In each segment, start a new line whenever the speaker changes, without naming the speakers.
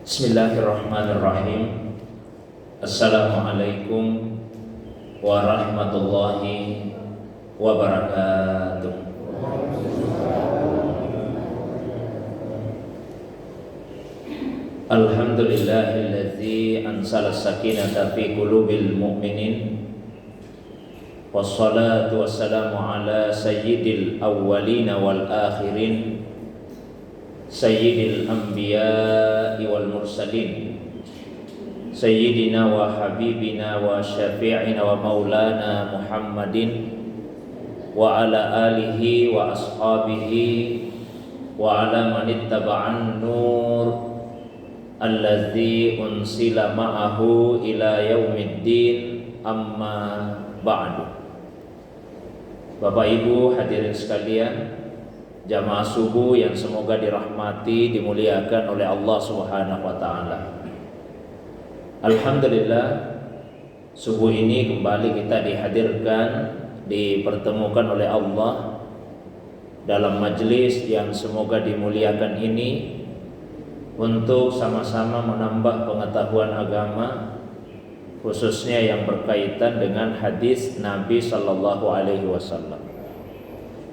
Bismillahirrahmanirrahim. Assalamualaikum warahmatullahi wabarakatuh. Alhamdulillahilladzi ansala sakinata fi qulubil mu'minin. Wassalatu wassalamu ala sayyidil awwalina wal akhirin, sayyidil anbiya'i wal mursalin, sayyidina wa habibina wa syafi'ina wa maulana Muhammadin wa ala alihi wa ashabihi wa ala man ittaba'an nur allazi unsila ma'ahu ila yaumiddin, amma ba'du. Bapak Ibu hadirin sekalian, jamaah subuh yang semoga dirahmati, dimuliakan oleh Allah Subhanahu wa taala. Alhamdulillah, subuh ini kembali kita dihadirkan, dipertemukan oleh Allah dalam majelis yang semoga dimuliakan ini untuk sama-sama menambah pengetahuan agama, khususnya yang berkaitan dengan hadis Nabi sallallahu alaihi wasallam.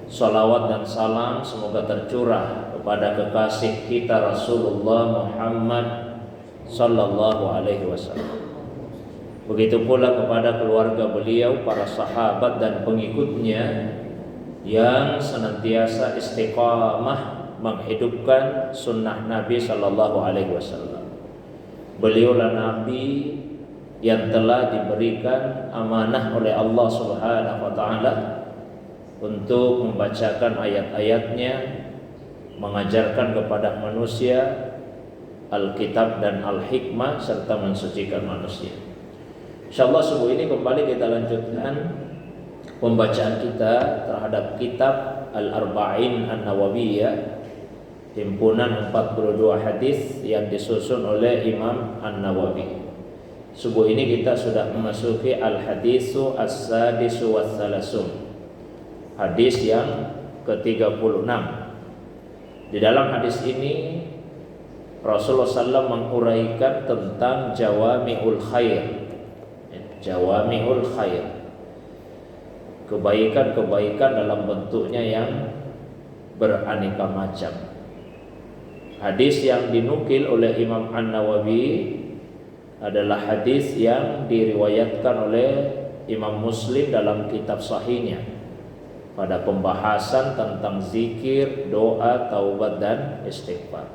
Salawat dan salam semoga tercurah kepada kekasih kita Rasulullah Muhammad sallallahu alaihi wasallam. Begitu pula kepada keluarga beliau, para sahabat dan pengikutnya yang senantiasa istiqamah menghidupkan sunnah Nabi sallallahu alaihi wasallam. Beliaulah Nabi yang telah diberikan amanah oleh Allah Subhanahu wa taala untuk membacakan ayat-ayatnya, mengajarkan kepada manusia Alkitab dan Al-Hikmah, serta mensucikan manusia. Insyaallah subuh ini kembali kita lanjutkan pembacaan kita terhadap kitab Al-Arba'in An-Nawawiyah, himpunan 42 hadis yang disusun oleh Imam An-Nawawi. Subuh ini kita sudah memasuki Al-Hadisu As-Sadisu Was-Salasun, hadis yang ke-36. Di dalam hadis ini Rasulullah SAW menguraikan tentang jawami'ul khair. Jawami'ul khair, kebaikan-kebaikan dalam bentuknya yang beraneka macam. Hadis yang dinukil oleh Imam An-Nawawi adalah hadis yang diriwayatkan oleh Imam Muslim dalam kitab sahihnya pada pembahasan tentang zikir, doa, taubat dan istighfar.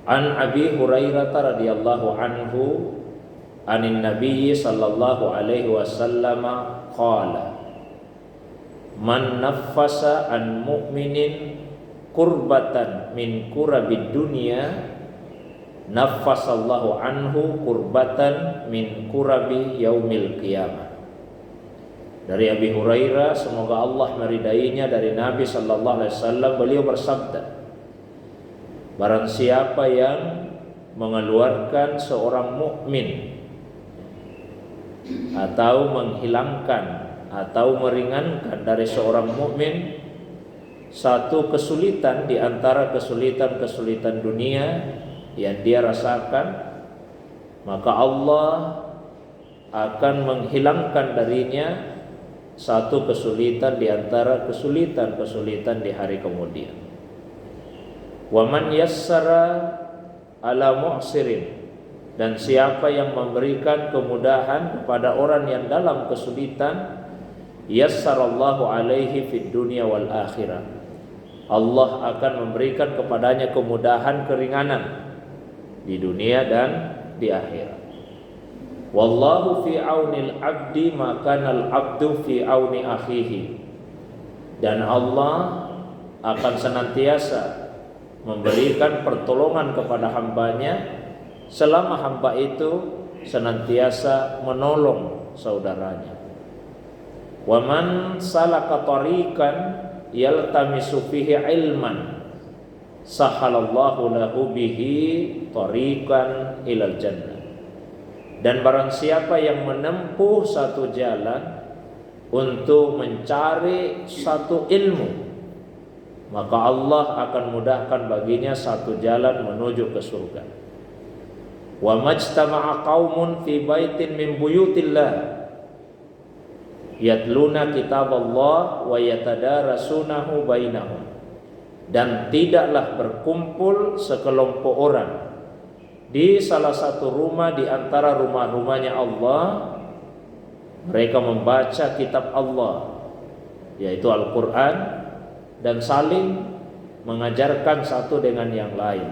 An Abi Hurairah radhiyallahu anhu anin Nabi sallallahu alaihi wasallam qala, man naffasa an mu'minin kurbatan min kurabid dunya naffasallahu anhu kurbatan min kurabi yaumil qiyamah. Dari Abi Hurairah, semoga Allah meridainya, dari Nabi sallallahu alaihi wasallam, beliau bersabda, barang siapa yang mengeluarkan seorang mukmin atau menghilangkan atau meringankan dari seorang mukmin satu kesulitan di antara kesulitan-kesulitan dunia yang dia rasakan, maka Allah akan menghilangkan darinya satu kesulitan di antara kesulitan-kesulitan di hari kemudian. Wa man yassara ala mu'sirin, dan siapa yang memberikan kemudahan kepada orang yang dalam kesulitan, yassarallahu alaihi fid dunya wal akhirah, Allah akan memberikan kepadanya kemudahan, keringanan di dunia dan di akhirat. Wallahu fi aunil abdi maka al abdu fi auni akhihi, dan Allah akan senantiasa memberikan pertolongan kepada hambanya selama hamba itu senantiasa menolong saudaranya. Wa man salaka tariqan yaltamisu fihi ilman sahalallahu lahu bihi tariqan ilal jannah, dan barang siapa yang menempuh satu jalan untuk mencari satu ilmu, maka Allah akan mudahkan baginya satu jalan menuju ke surga. Wa majtama'a qaumun fi baitin min buyutillah yatluna kitaballah wa yatadarasunahu bainahum. Dan tidaklah berkumpul sekelompok orang di salah satu rumah di antara rumah-rumahnya Allah, mereka membaca kitab Allah, yaitu Al-Quran, dan saling mengajarkan satu dengan yang lain.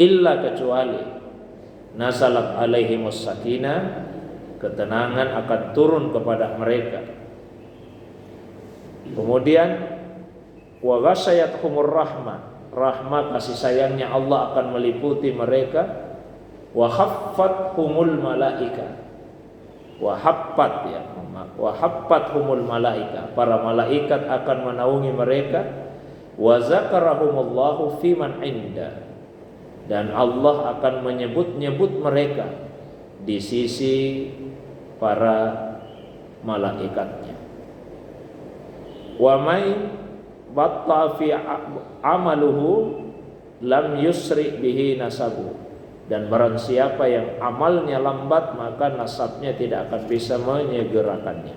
Illa kecuali nazalat alaihimus sakinah, ketenangan akan turun kepada mereka. Kemudian wa ghasyiyatuhumur rahmah kasih sayangnya Allah akan meliputi mereka. Wa haffathumul malaika, wa haffathumul malaika, para malaikat akan menaungi mereka. Wa zakarahumullahu fiman inda, dan Allah akan menyebut-nyebut mereka di sisi para malaikatnya. Wa may batta fi amaluhu lam yusri bihi nasabu, dan barang siapa yang amalnya lambat maka nasabnya tidak akan bisa menyegerakannya.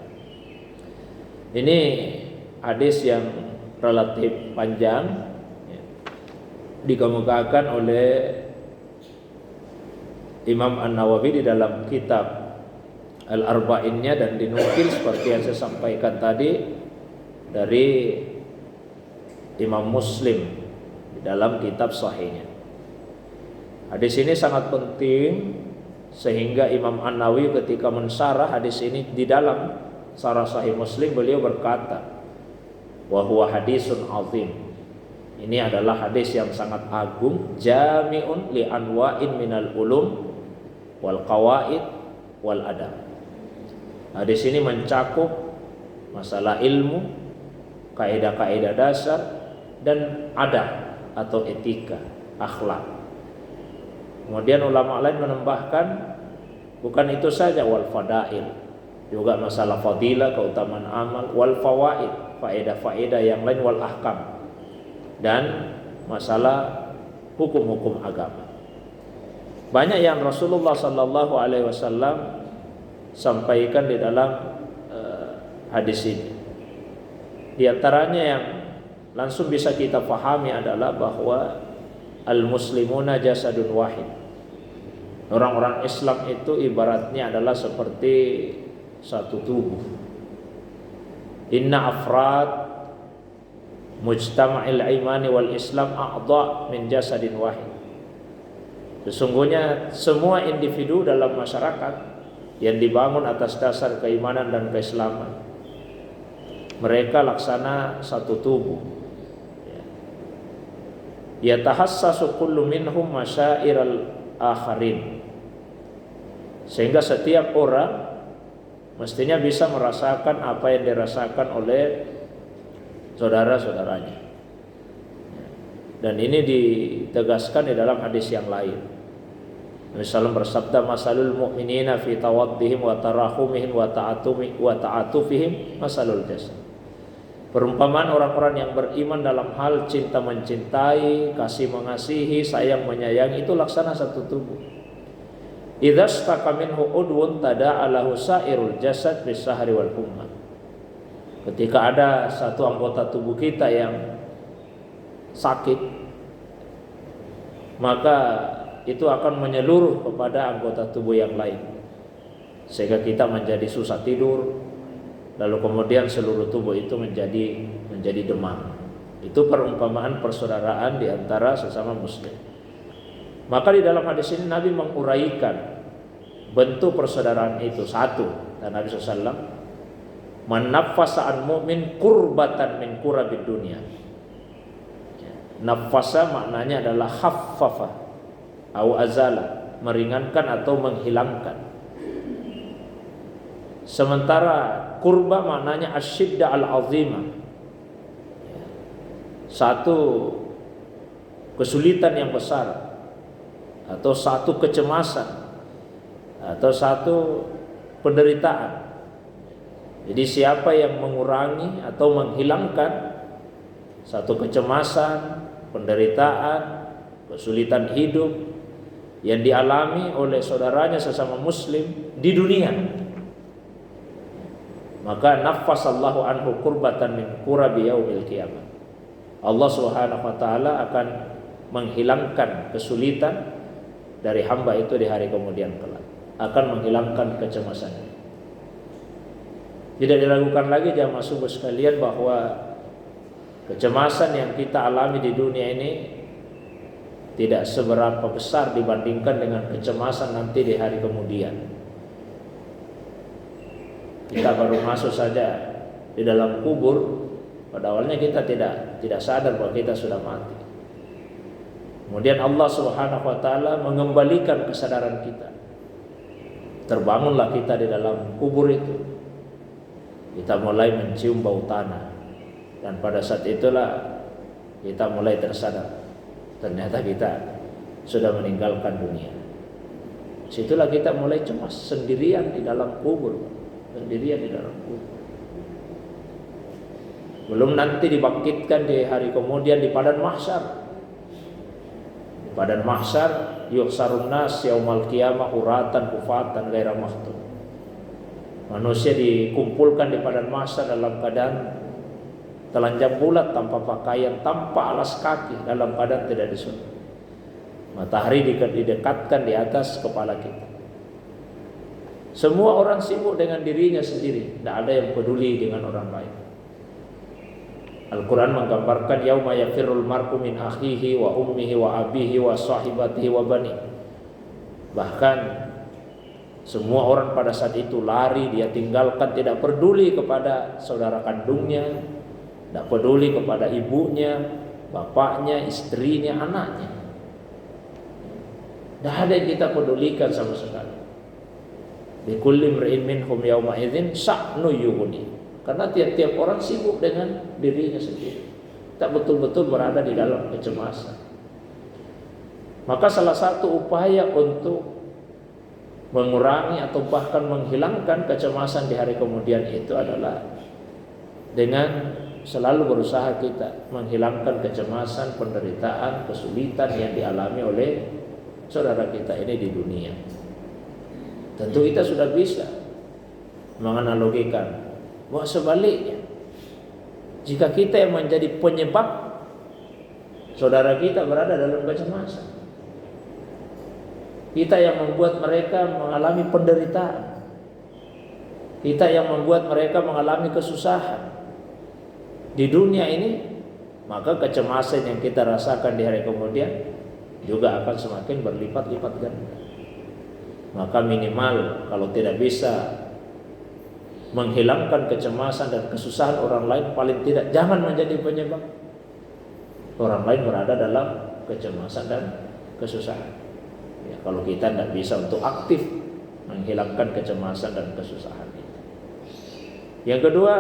Ini hadis yang relatif panjang, dikemukakan oleh Imam An-Nawawi di dalam kitab Al-Arba'innya, dan dinukil seperti yang saya sampaikan tadi dari Imam Muslim di dalam kitab sahihnya. Hadis ini sangat penting sehingga Imam An-Nawawi ketika mensyarah hadis ini di dalam syarah Sahih Muslim, beliau berkata, wa huwa hadisun azim. Ini adalah hadis yang sangat agung, jami'un li anwa'in minal ulum wal qawaid wal adab. Hadis ini mencakup masalah ilmu, kaidah-kaidah dasar, dan adab atau etika, akhlak. Kemudian ulama lain menambahkan, bukan itu saja, wal fadail, juga masalah fadilah, keutamaan amal, wal fawaid, faedah-faedah yang lain, wal ahkam, dan masalah hukum-hukum agama. Banyak yang Rasulullah sallallahu alaihi wasallam sampaikan di dalam hadis ini. Di antaranya yang langsung bisa kita pahami adalah bahwa al-muslimuna jasadun wahid. Orang-orang Islam itu ibaratnya adalah seperti satu tubuh. Inna afrad mujtama'il imani wal islam a'dha' min jasadin wahid. Sesungguhnya semua individu dalam masyarakat yang dibangun atas dasar keimanan dan keislaman, mereka laksana satu tubuh. Yatahassasu kullu minhum masyairal akharin, sehingga setiap orang mestinya bisa merasakan apa yang dirasakan oleh saudara-saudaranya. Dan ini ditegaskan di dalam hadis yang lain. Nabi sallallahu bersabda, masalul mu'minina fi tawaddihim wa tarahumihim wa ta'atufihim masalul jasad. Perumpamaan orang-orang yang beriman dalam hal cinta mencintai, kasih mengasihi, sayang menyayangi, itu laksana satu tubuh. Idza staka minhu udwun tada'a lahu sa'irul jasad bis-sahri wal humma. Ketika ada satu anggota tubuh kita yang sakit, maka itu akan menyeluruh kepada anggota tubuh yang lain, sehingga kita menjadi susah tidur, lalu kemudian seluruh tubuh itu menjadi demam. Itu perumpamaan persaudaraan di antara sesama muslim. Maka di dalam hadis ini Nabi menguraikan bentuk persaudaraan itu. Satu, dan Nabi SAW, man naffasa an mu'min kurbatan min kurabid dunia. Nafasa maknanya adalah khaffafa au azala, meringankan atau menghilangkan. Sementara kurba maknanya asyidda al-azimah, satu kesulitan yang besar, atau satu kecemasan, atau satu penderitaan. Jadi siapa yang mengurangi atau menghilangkan satu kecemasan, penderitaan, kesulitan hidup yang dialami oleh saudaranya sesama muslim di dunia, maka nafasallahu anhu kurbatan min kurabi yaumil qiyamah. Allah Subhanahu wa taala akan menghilangkan kesulitan dari hamba itu di hari kemudian kelak, akan menghilangkan kecemasannya. Tidak diragukan lagi jamaah subuh sekalian bahwa kecemasan yang kita alami di dunia ini tidak seberapa besar dibandingkan dengan kecemasan nanti di hari kemudian. Kita baru masuk saja di dalam kubur, pada awalnya kita tidak sadar bahwa kita sudah mati. Kemudian Allah Subhanahu wa taala mengembalikan kesadaran kita. Terbangunlah kita di dalam kubur itu. Kita mulai mencium bau tanah, dan pada saat itulah kita mulai tersadar. Ternyata kita sudah meninggalkan dunia. Situlah kita mulai cemas sendirian di dalam kubur, sendirian di dalam kubur. Belum nanti dibangkitkan di hari kemudian di padang mahsyar. Di padang mahsyar yuhsarun nas yaumal qiyamah uratan kufatan ghaira mahtun. Manusia dikumpulkan di padang mahsyar dalam keadaan telanjang bulat, tanpa pakaian, tanpa alas kaki, dalam keadaan tidak disuruh. Matahari didekatkan di atas kepala kita. Semua orang sibuk dengan dirinya sendiri, tidak ada yang peduli dengan orang lain. Al-Quran menggambarkan yauma yafirrul mar'u min akhihi wa ummihi wa abihi wa sahibatihi wa bani. Bahkan semua orang pada saat itu lari, dia tinggalkan, tidak peduli kepada saudara kandungnya, tidak peduli kepada ibunya, bapaknya, istrinya, anaknya. Tidak ada yang kita pedulikan sama sekali. Likulli imri'in minhum yawma idzin sya'nu yughni. Karena tiap-tiap orang sibuk dengan dirinya sendiri, tak betul-betul berada di dalam kecemasan. Maka salah satu upaya untuk mengurangi atau bahkan menghilangkan kecemasan di hari kemudian itu adalah dengan selalu berusaha kita menghilangkan kecemasan, penderitaan, kesulitan yang dialami oleh saudara kita ini di dunia. Tentu kita sudah bisa menganalogikan bahwa sebaliknya, jika kita yang menjadi penyebab saudara kita berada dalam kecemasan, kita yang membuat mereka mengalami penderitaan, kita yang membuat mereka mengalami kesusahan di dunia ini, maka kecemasan yang kita rasakan di hari kemudian juga akan semakin berlipat-lipat ganda. Maka minimal kalau tidak bisa menghilangkan kecemasan dan kesusahan orang lain, paling tidak jangan menjadi penyebab orang lain berada dalam kecemasan dan kesusahan. Ya, kalau kita tidak bisa untuk aktif menghilangkan kecemasan dan kesusahan itu. Yang kedua,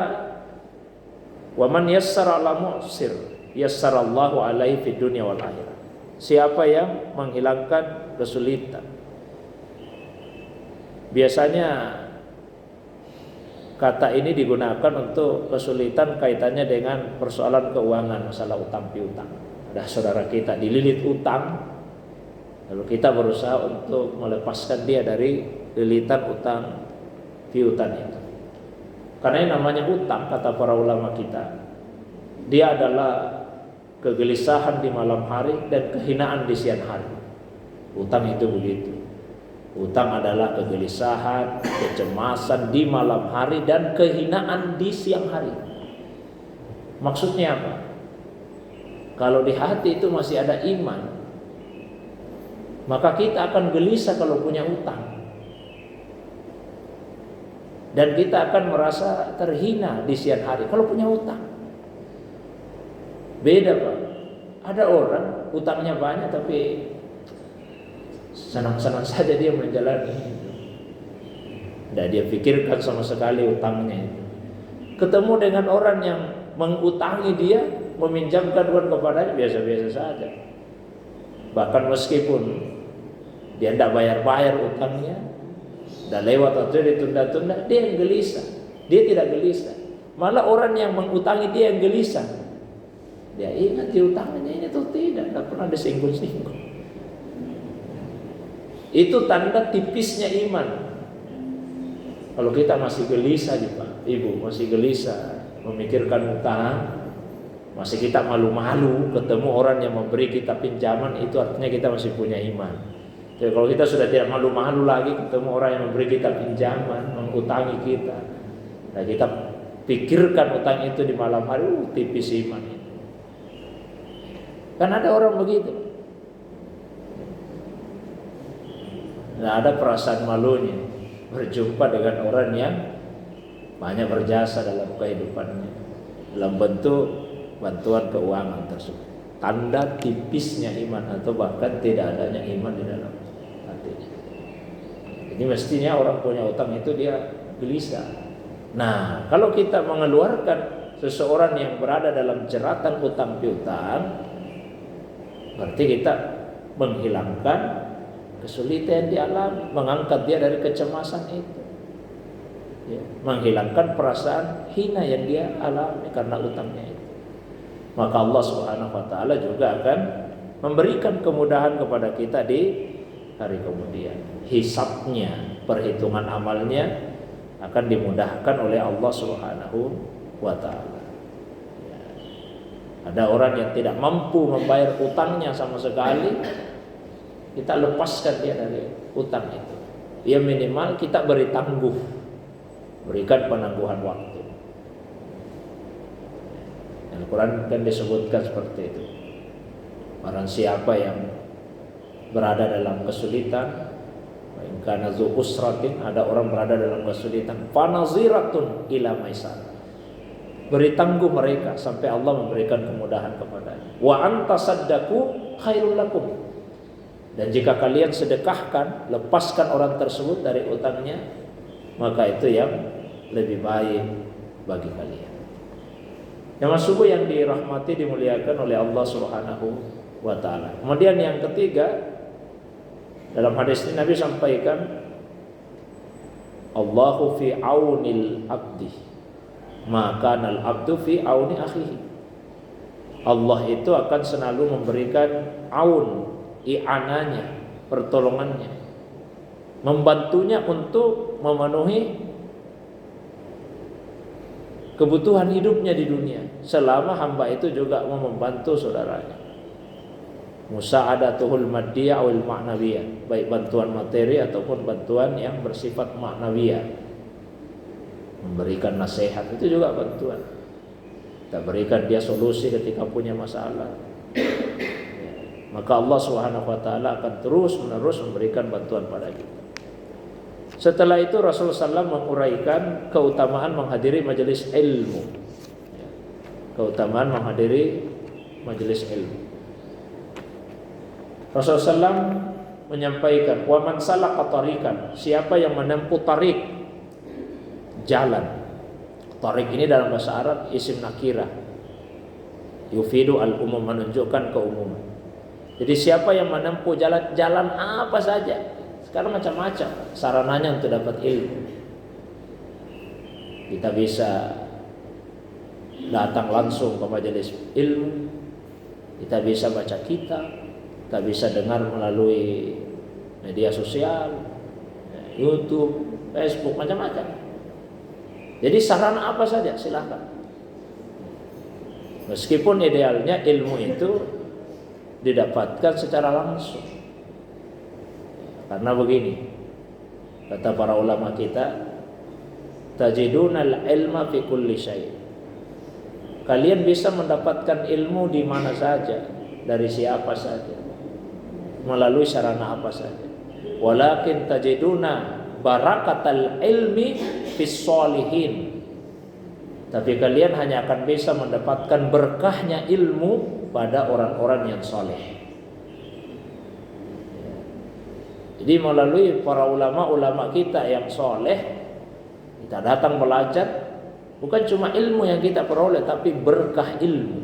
waman yassara 'ala mu'sir yassarallahu 'alaihi fid dunya wal akhirah. Siapa yang menghilangkan kesulitan? Biasanya kata ini digunakan untuk kesulitan kaitannya dengan persoalan keuangan, masalah utang piutang. Ada saudara kita dililit utang, lalu kita berusaha untuk melepaskan dia dari lilitan utang piutang itu. Karena yang namanya utang, kata para ulama kita, dia adalah kegelisahan di malam hari dan kehinaan di siang hari. Utang itu begitu. Utang adalah kegelisahan, kecemasan di malam hari dan kehinaan di siang hari. Maksudnya apa? Kalau di hati itu masih ada iman, maka kita akan gelisah kalau punya utang, dan kita akan merasa terhina di siang hari kalau punya utang. Beda Pak. Ada orang utangnya banyak tapi senang-senang saja dia menjalani. Tidak dia pikirkan sama sekali utangnya itu. Ketemu dengan orang yang mengutangi dia, meminjamkan uang kepadanya, biasa-biasa saja. Bahkan meskipun dia tidak bayar-bayar utangnya, sudah lewat atau ditunda-tunda, dia yang gelisah. Dia tidak gelisah. Malah orang yang mengutangi dia yang gelisah. Dia ingat diutangnya ini tuh tidak pernah disinggung-singgung. Itu tanda tipisnya iman. Kalau kita masih gelisah Pak, Ibu masih gelisah memikirkan utang, masih kita malu-malu ketemu orang yang memberi kita pinjaman, itu artinya kita masih punya iman. Jadi kalau kita sudah tidak malu-malu lagi ketemu orang yang memberi kita pinjaman, mengutangi kita, nah kita pikirkan utang itu di malam hari, tipis iman itu. Kan ada orang begitu. Nah, ada perasaan malunya berjumpa dengan orang yang banyak berjasa dalam kehidupannya dalam bentuk bantuan keuangan tersebut. Tanda tipisnya iman atau bahkan tidak adanya iman di dalam hatinya. Jadi mestinya orang punya utang itu dia gelisah. Nah, kalau kita mengeluarkan seseorang yang berada dalam jeratan utang piutang, berarti kita menghilangkan kesulitan yang dialami, mengangkat dia dari kecemasan itu, ya, menghilangkan perasaan hina yang dia alami karena utangnya itu. Maka Allah Subhanahu wa taala juga akan memberikan kemudahan kepada kita di hari kemudian. Hisabnya, perhitungan amalnya akan dimudahkan oleh Allah Subhanahu wa taala. Ya. Ada orang yang tidak mampu membayar utangnya sama sekali, kita lepaskan dia dari utang itu. Ya minimal kita beri tangguh, berikan penangguhan waktu. Al-Quran kan disebutkan seperti itu. Barang siapa yang berada dalam kesulitan, karena zu usratin, ada orang berada dalam kesulitan, fanaziratun ila maisar, beri tangguh mereka sampai Allah memberikan kemudahan kepadanya. Wa antasaddaqu khairul lakum, dan jika kalian sedekahkan, lepaskan orang tersebut dari utangnya, maka itu yang lebih baik bagi kalian. Yang subuh yang dirahmati, dimuliakan oleh Allah Subhanahu wa taala. Kemudian yang ketiga, dalam hadis ini Nabi sampaikan, Allahu fi aunil abdi, maka al abdu fi auni akhihi. Allah itu akan selalu memberikan aun, i'ananya, pertolongannya, membantunya untuk memenuhi kebutuhan hidupnya di dunia, selama hamba itu juga mau membantu saudaranya. Musa'adatuhul maddiyah awil ma'nawiyah, baik bantuan materi ataupun bantuan yang bersifat ma'nawiyah. Memberikan nasihat itu juga bantuan. Kita berikan dia solusi ketika punya masalah. Maka Allah Subhanahu wa taala akan terus-menerus memberikan bantuan pada kita. Setelah itu Rasulullah SAW menguraikan keutamaan menghadiri majelis ilmu. Keutamaan menghadiri majelis ilmu. Rasulullah SAW menyampaikan, wa man salaka tariqan, siapa yang menempuh tarik, jalan. Tarik ini dalam bahasa Arab isim nakirah, yufidu al-umum, menunjukkan keumuman. Jadi siapa yang menempuh jalan apa saja, sekarang macam-macam sarananya untuk dapat ilmu. Kita bisa datang langsung ke majelis ilmu, kita bisa baca kitab, kita bisa dengar melalui media sosial, YouTube, Facebook, macam-macam. Jadi sarana apa saja silakan. Meskipun idealnya ilmu itu didapatkan secara langsung. Karena begini, kata para ulama kita, tajidunal ilma fi kulli syai'. Kalian bisa mendapatkan ilmu di mana saja, dari siapa saja, melalui sarana apa saja. Walakin tajiduna barakatal ilmi fis sholihin. Tapi kalian hanya akan bisa mendapatkan berkahnya ilmu pada orang-orang yang soleh. Jadi melalui para ulama-ulama kita yang soleh, kita datang belajar, bukan cuma ilmu yang kita peroleh, tapi berkah ilmu.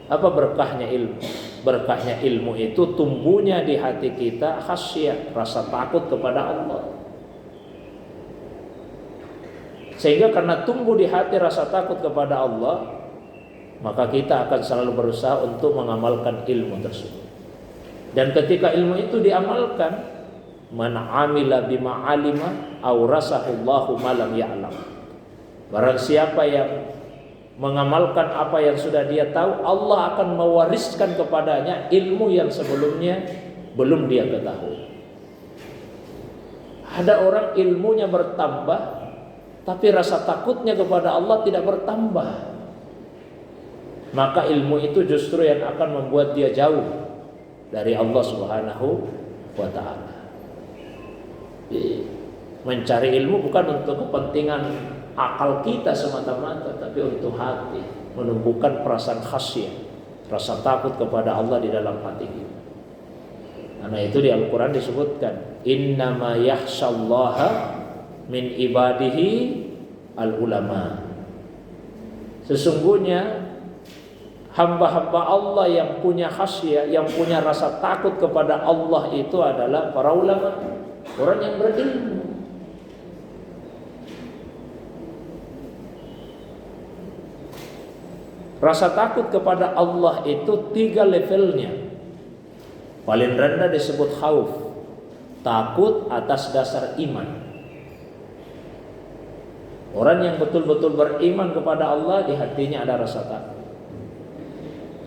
Apa berkahnya ilmu? Berkahnya ilmu itu tumbuhnya di hati kita khasyah, rasa takut kepada Allah. Sehingga karena tumbuh di hati rasa takut kepada Allah, maka kita akan selalu berusaha untuk mengamalkan ilmu tersebut. Dan ketika ilmu itu diamalkan, man amila bima alima aurasahullahu ma lam ya'lam. Barang siapa yang mengamalkan apa yang sudah dia tahu, Allah akan mewariskan kepadanya ilmu yang sebelumnya belum dia ketahui. Ada orang ilmunya bertambah, tapi rasa takutnya kepada Allah tidak bertambah. Maka ilmu itu justru yang akan membuat dia jauh dari Allah Subhanahu wa ta'ala. Mencari ilmu bukan untuk kepentingan akal kita semata-mata, tapi untuk hati, menumbuhkan perasaan khasyah, rasa takut kepada Allah di dalam hati kita. Karena itu di Al-Quran disebutkan, innama yakhshallaha min ibadihi al-ulama. Sesungguhnya hamba-hamba Allah yang punya khasyah, yang punya rasa takut kepada Allah itu adalah para ulama, orang yang berilmu. Rasa takut kepada Allah itu 3 levelnya. Paling rendah disebut khauf, takut atas dasar iman. Orang yang betul-betul beriman kepada Allah, di hatinya ada rasa takut.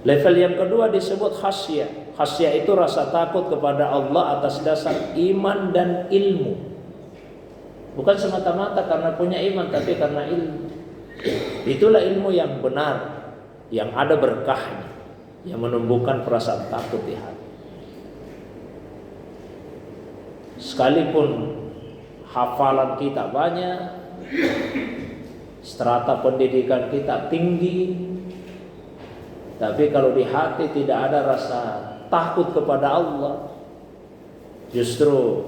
Level yang kedua disebut khasyah. Khasyah itu rasa takut kepada Allah atas dasar iman dan ilmu. Bukan semata-mata karena punya iman, tapi karena ilmu. Itulah ilmu yang benar, yang ada berkahnya, yang menumbuhkan perasaan takut di hati. Sekalipun hafalan kita banyak, strata pendidikan kita tinggi, tapi kalau di hati tidak ada rasa takut kepada Allah, justru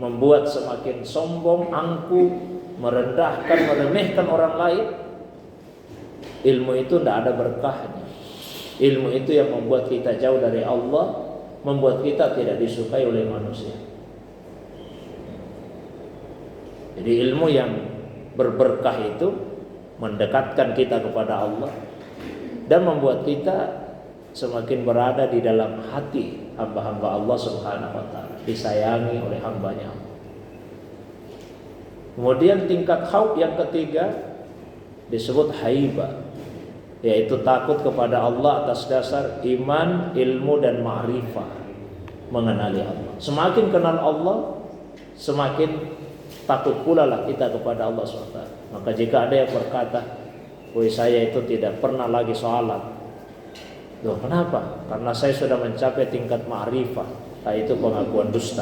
membuat semakin sombong, angkuh, merendahkan, meremehkan orang lain. Ilmu itu tidak ada berkahnya. Ilmu itu yang membuat kita jauh dari Allah, membuat kita tidak disukai oleh manusia. Jadi ilmu yang berberkah itu mendekatkan kita kepada Allah dan membuat kita semakin berada di dalam hati hamba-hamba Allah Subhanahu wa ta'ala, disayangi oleh hambanya Allah. Kemudian tingkat khauf yang ketiga disebut haibah, yaitu takut kepada Allah atas dasar iman, ilmu dan ma'rifah, mengenali Allah. Semakin kenal Allah, semakin takut pula lah kita kepada Allah SWT. Maka jika ada yang berkata, "Woi, saya itu tidak pernah lagi sholat." Loh, kenapa? Karena saya sudah mencapai tingkat ma'rifah. Nah, itu pengakuan dusta.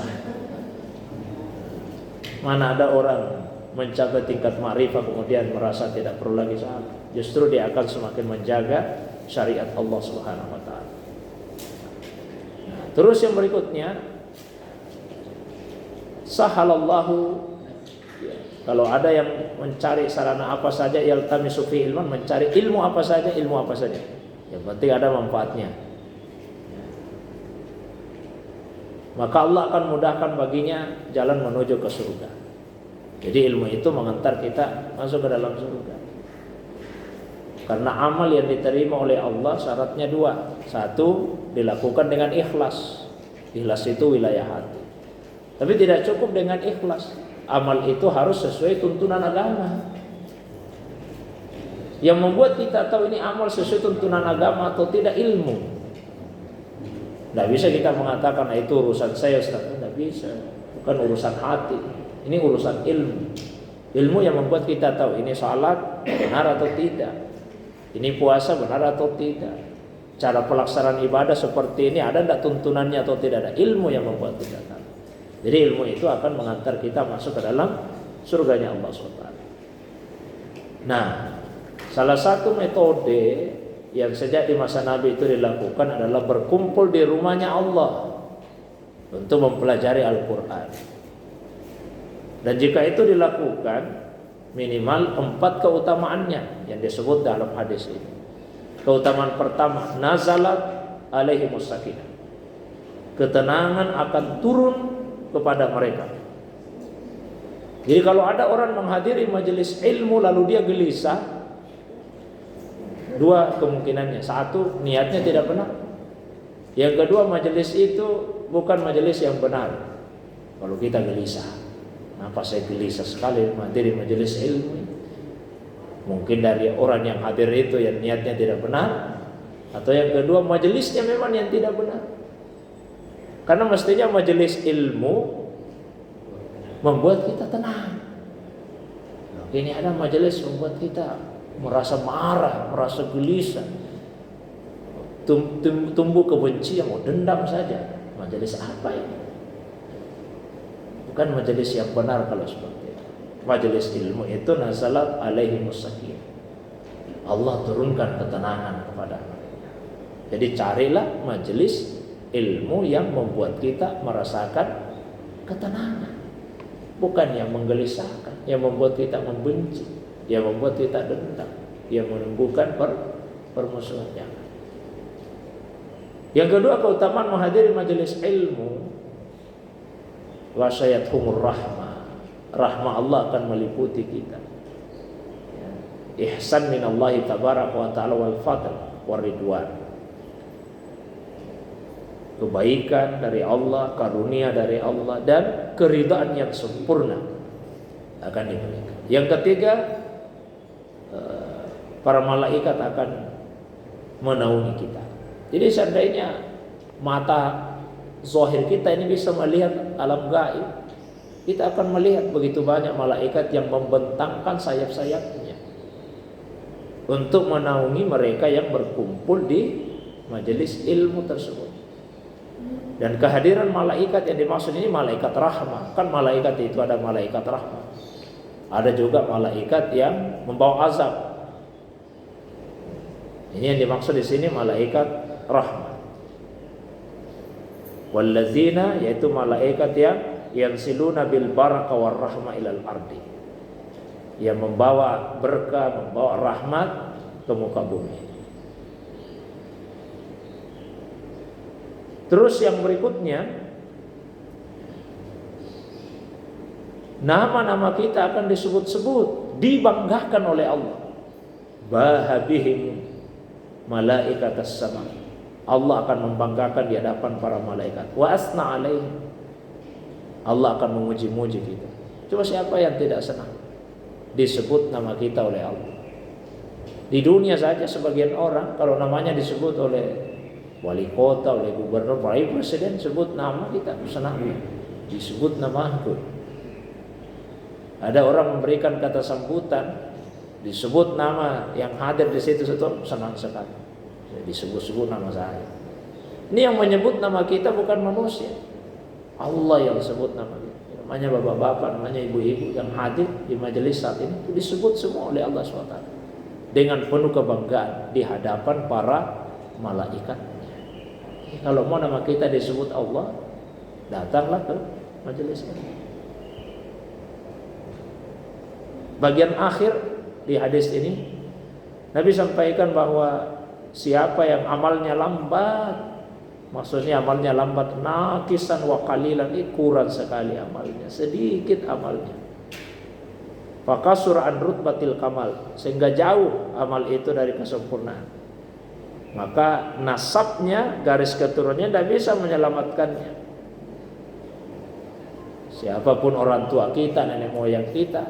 Mana ada orang mencapai tingkat ma'rifah kemudian merasa tidak perlu lagi sholat. Justru dia akan semakin menjaga syariat Allah Subhanahu wa ta'ala. Nah, terus yang berikutnya, sahalallahu. Kalau ada yang mencari sarana apa saja, yaltamisu fi ilman, mencari ilmu apa saja, yang penting ada manfaatnya, maka Allah akan mudahkan baginya jalan menuju ke surga. Jadi ilmu itu mengantar kita masuk ke dalam surga. Karena amal yang diterima oleh Allah syaratnya 2. 1, dilakukan dengan ikhlas. Ikhlas itu wilayah hati. Tapi tidak cukup dengan ikhlas. Amal itu harus sesuai tuntunan agama. Yang membuat kita tahu ini amal sesuai tuntunan agama atau tidak, ilmu. Tidak bisa kita mengatakan itu urusan saya, Ustaz. Tidak bisa. Bukan urusan hati. Ini urusan ilmu. Ilmu yang membuat kita tahu ini salat benar atau tidak, ini puasa benar atau tidak, cara pelaksanaan ibadah seperti ini ada tidak tuntunannya atau tidak ada. Ilmu yang membuat kita tahu. Jadi ilmu itu akan mengantar kita masuk ke dalam surganya Allah SWT. Nah, salah satu metode yang sejak di masa Nabi itu dilakukan adalah berkumpul di rumahnya Allah untuk mempelajari Al-Quran. Dan jika itu dilakukan, minimal 4 keutamaannya yang disebut dalam hadis ini. Keutamaan pertama, nazalat alaihimus sakinah. Ketenangan akan turun kepada mereka. Jadi kalau ada orang menghadiri majelis ilmu lalu dia gelisah, 2 dua kemungkinannya. Satu, niatnya tidak benar. Yang kedua, majelis itu bukan majelis yang benar. Kalau kita gelisah, kenapa saya gelisah sekali materi majelis ilmu? Mungkin dari orang yang hadir itu yang niatnya tidak benar, atau yang kedua majelisnya memang yang tidak benar. Karena mestinya majelis ilmu membuat kita tenang. Ini ada majelis membuat kita merasa marah, merasa gelisah, tumbuh kebencian, mau dendam saja. Majelis apa ini? Bukan majelis yang benar kalau seperti itu. Majelis ilmu itu nazalat alaihimus sakinah. Allah turunkan ketenangan kepada mereka. Jadi carilah majelis ilmu yang membuat kita merasakan ketenangan, bukan yang menggelisahkan, yang membuat kita membenci, yang membuat kita dendam, yang menumbuhkan permusuhan. Yang kedua, keutamaan menghadiri majelis ilmu, wasayathumur rahmah, rahmah Allah akan meliputi kita. Ihsan minallahi tabaraka wa ta'ala wal fadl war ridwan. Kebaikan dari Allah, karunia dari Allah, dan keridhaan yang sempurna akan diberikan. Yang ketiga, para malaikat akan menaungi kita. Jadi seandainya mata zahir kita ini bisa melihat alam gaib, kita akan melihat begitu banyak malaikat yang membentangkan sayap-sayapnya untuk menaungi mereka yang berkumpul di majelis ilmu tersebut. Dan kehadiran malaikat yang dimaksud ini malaikat rahmah. Kan malaikat itu ada malaikat rahmah, ada juga malaikat yang membawa azab. Ini yang dimaksud di sini malaikat rahmah. Wallazina, yaitu malaikat yang yansiluna bil baraka war rahmah ilal ardi, yang membawa berkah, membawa rahmat ke muka bumi. Terus yang berikutnya, nama-nama kita akan disebut-sebut, dibanggakan oleh Allah. Bahabihim malaikat as-sama, Allah akan membanggakan di hadapan para malaikat. Wa asna alaihim, Allah akan memuji-muji kita. Coba siapa yang tidak senang disebut nama kita oleh Allah? Di dunia saja sebagian orang kalau namanya disebut oleh wali kota, oleh gubernur, oleh presiden, sebut nama kita senang, disebut nama aku. Ada orang memberikan kata sambutan, disebut nama yang hadir di situ, senang sekali, disebut-sebut nama saya. Ini yang menyebut nama kita bukan manusia, Allah yang sebut nama kita. Namanya bapak-bapak, namanya ibu-ibu yang hadir di majelis saat ini, itu disebut semua oleh Allah SWT dengan penuh kebanggaan di hadapan para malaikat. Kalau mau nama kita disebut Allah, datanglah ke majelis ini. Bagian akhir di hadis ini Nabi sampaikan bahwa siapa yang amalnya lambat, maksudnya amalnya lambat, naqisan wa qalilan, kurang sekali amalnya, sedikit amalnya, fakasur an rutbatil kamal, sehingga jauh amal itu dari kesempurnaan, maka nasabnya, garis keturunannya tidak bisa menyelamatkannya. Siapapun orang tua kita, nenek moyang kita,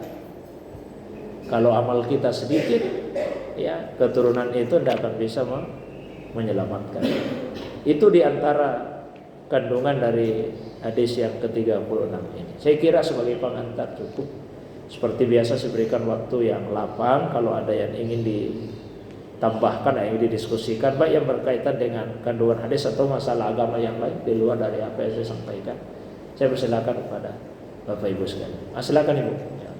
kalau amal kita sedikit, ya keturunan itu tidak akan bisa menyelamatkan. Itu diantara kandungan dari hadis yang ke-36 ini. Saya kira sebagai pengantar cukup. Seperti biasa saya berikan waktu yang lapang kalau ada yang ingin tambahkan, yang didiskusikan, baik yang berkaitan dengan kandungan hadis atau masalah agama yang lain di luar dari apa yang saya sampaikan. Saya persilakan kepada Bapak Ibu sekalian. Silakan Ibu. Ya,